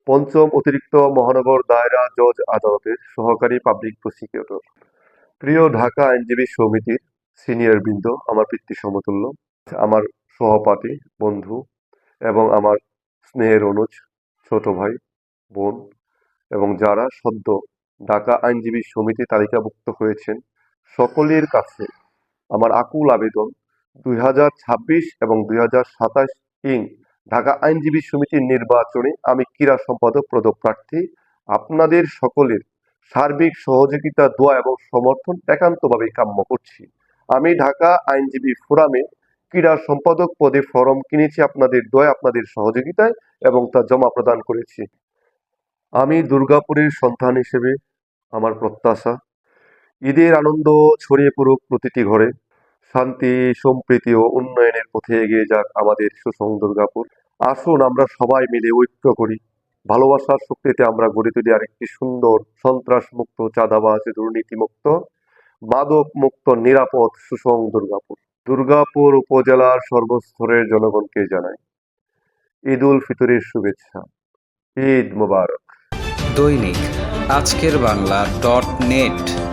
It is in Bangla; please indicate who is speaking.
Speaker 1: পঞ্চম অতিরিক্ত মহানগর দায়রা জজ আদালতের সহকারী পাবলিক প্রসিকিউটর। প্রিয় ঢাকা আইনজীবী সমিতির সিনিয়র বৃন্দ, আমার পিতৃ সমতুল্য, আমার সহপাঠী, বন্ধু এবং আমার স্নেহের অনুজ, ছোট ভাই, বোন এবং যারা সদ্য ঢাকা আইনজীবী সমিতি তালিকাভুক্ত হয়েছেন, সকলের কাছে আমার আকুল আবেদন, 2026 এবং 2027 ইং ঢাকা আইনজীবী সমিতির নির্বাচনে আমি ক্রীড়া সম্পাদক পদপ্রার্থী। আপনাদের সকলের সার্বিক সহযোগিতা, দোয়া এবং সমর্থন একান্তভাবেই কাম্য করছি। আমি ঢাকা আইনজীবী ফোরামে ক্রীড়া সম্পাদক পদে ফরম কিনেছি আপনাদের দোয়ায়, আপনাদের সহযোগিতায় এবং তা জমা প্রদান করেছি। আমি দুর্গাপুরের সন্তান হিসেবে আমার প্রত্যাশা, ঈদের আনন্দ ছড়িয়ে পড়ুক প্রতিটি ঘরে, শান্তি, সম্প্রীতি ও উন্নয়নের পথে এগিয়ে যাক আমাদের সুষম দুর্গাপুর। আসুন আমরা সবাই মিলে ঐক্য করি, ভালোবাসার শক্তিতে আমরা গড়ে তুলি আরেকটি সুন্দর, সন্ত্রাস মুক্ত, চাঁদাবাজ, দুর্নীতি মুক্ত, মাদক মুক্ত, নিরাপদ, সুষম দুর্গাপুর। দুর্গাপুর উপজেলার সর্বস্তরের জনগণকে জানাই ঈদ উল ফিতরের শুভেচ্ছা। ঈদ মোবারক।
Speaker 2: দৈনিক আজকের বাংলা .net